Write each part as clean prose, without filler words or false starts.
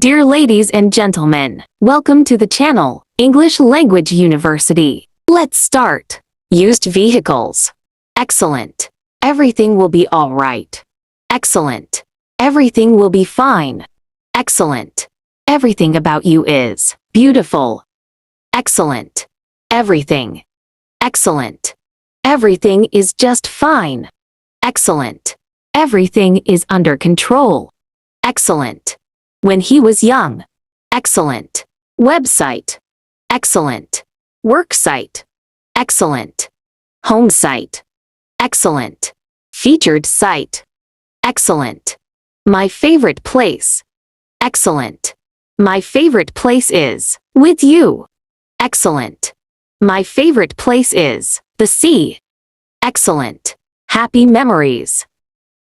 Dear ladies and gentlemen, welcome to the channel, English Language University. Let's start. Used vehicles. Excellent. Everything will be all right. Excellent. Everything will be fine. Excellent. Everything about you is beautiful. Excellent. Everything. Excellent. Everything is just fine. Excellent. Everything is under control. Excellent. When he was young. Excellent. Website. Excellent. Worksite. Excellent. Home site. Excellent. Featured site. Excellent. My favorite place. Excellent. My favorite place is with you. Excellent. My favorite place is the sea. Excellent. Happy memories.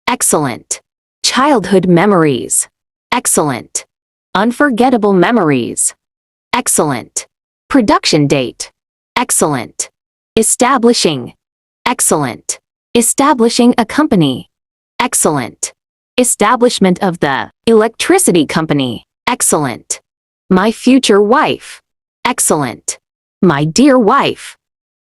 Excellent. Childhood memories. Excellent. Unforgettable memories. Excellent. Production date. Excellent. Establishing. Excellent. Establishing a company. Excellent. Establishment of the electricity company. Excellent. My future wife. Excellent. My dear wife.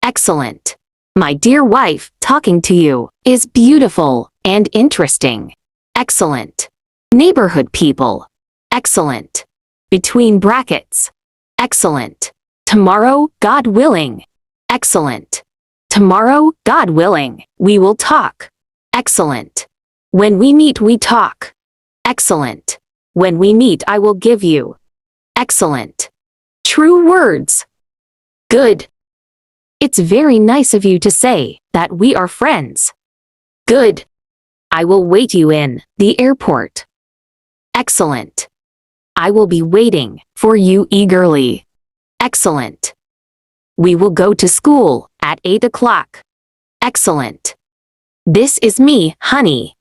Excellent. My dear wife, talking to you is beautiful and interesting. Excellent. Neighborhood people. Excellent. Between brackets. Excellent. Tomorrow, God willing. Excellent. Tomorrow, God willing, we will talk. Excellent. When we meet, we talk. Excellent. When we meet, I will give you. Excellent. True words. Good. It's very nice of you to say that we are friends. Good. I will wait you in the airport. Excellent. I will be waiting for you eagerly. Excellent. We will go to school at 8 o'clock. Excellent. This is me, honey.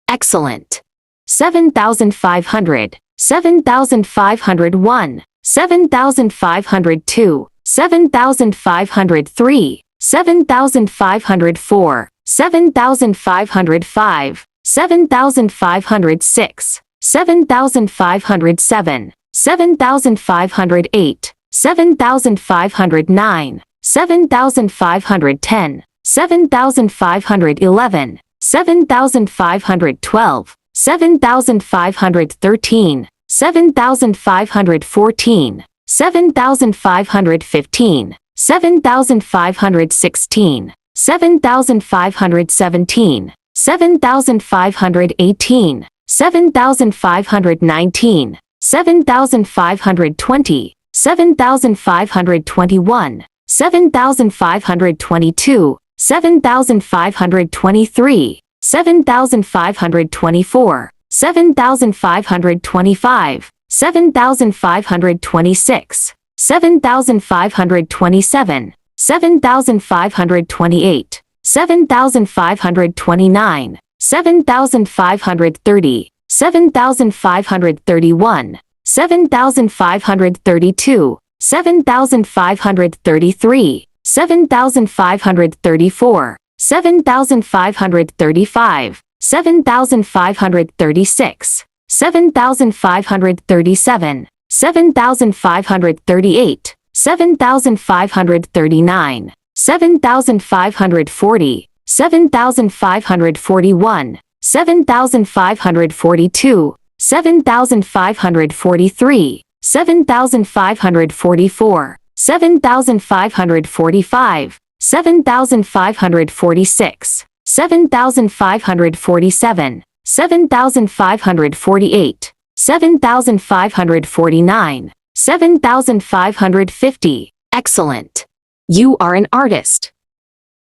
Excellent. 7,500, 7,501, 7,502, 7,503, 7,504, 7,505, 7,506, 7,507, 7,508, 7,509, 7,510, 7,511, 7,512, 7,513, 7,514, 7,515, 7,516, 7,517, 7,518, 7,519, 7,520, 7,521, 7,522, 7,523, 7,524, 7,525, 7,526, 7,527, 7,528, 7,529, 7,530, 7,531, 7,532, 7,533, 7,534, 7,535, 7,536, 7,537, 7,538, 7,539, 7,540, 7,541, 7,542, 7,543, 7,544, 7,545, 7,546, 7,547, 7,548, 7,549, 7,550. Excellent. You are an artist.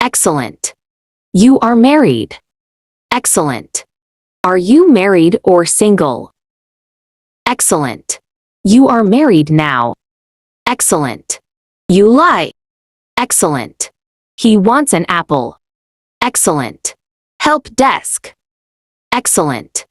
Excellent. You are married. Excellent. Are you married or single? Excellent. You are married now. Excellent. You lie. Excellent. He wants an apple. Excellent. Help desk. Excellent.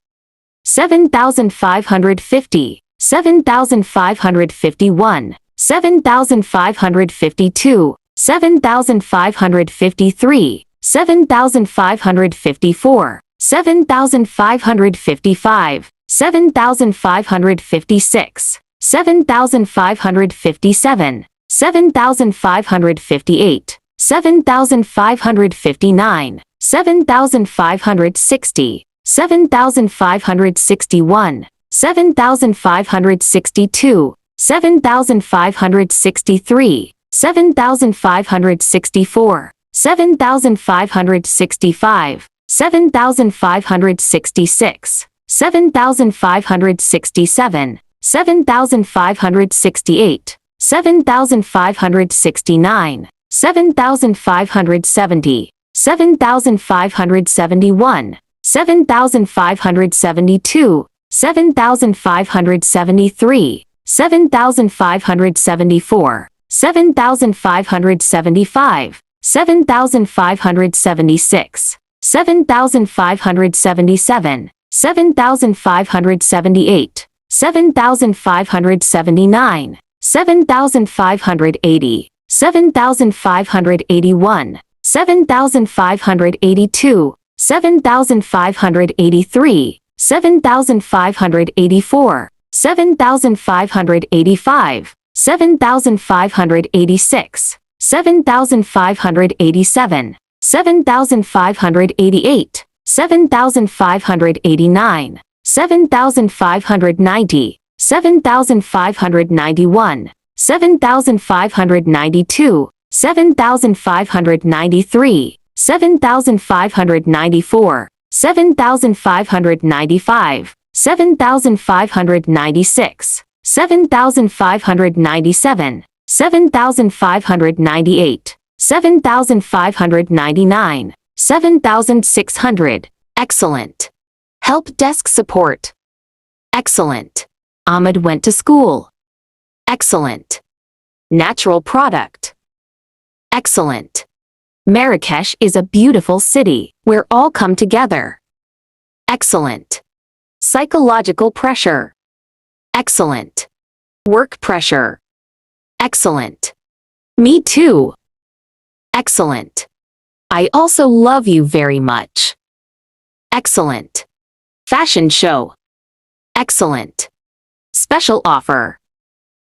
7,550, 7,551, 7,552, 7,553, 7,554, 7,555, 7,556, 7,557, 7,558, 7,559, 7,560, 7,561, 7,562, 7,563, 7,564, 7,565, 7,566, 7,567, 7,568, 7,569, 7,570, 7,571, 7,572, 7,573, 7,574, 7,575, 7,576, 7,577, 7,578, 7,579, 7,580, 7,581, 7,582, 7,583, 7,584, 7,585, 7,586, 7,587, 7,588, 7,589, 7,590, 7,591, 7,592, 7,593, 7,594, 7,595, 7,596, 7,597, 7,598, 7,599, 7,600. Excellent. Help desk support. Excellent. Ahmed went to school. Excellent. Natural product. Excellent. Marrakesh is a beautiful city where all come together. Excellent. Psychological pressure. Excellent. Work pressure. Excellent. Me too. Excellent. I also love you very much. Excellent. Fashion show. Excellent. Special offer.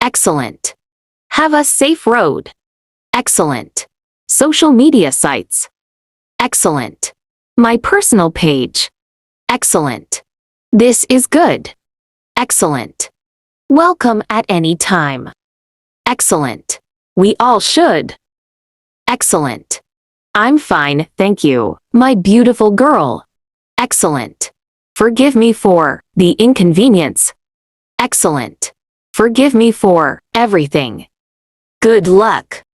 Excellent. Have a safe road. Excellent. Social media sites. Excellent. My personal page. Excellent. This is good. Excellent. Welcome at any time. Excellent. We all should. Excellent. I'm fine, thank you, my beautiful girl. Excellent. Forgive me for the inconvenience. Excellent. Forgive me for everything. Good luck.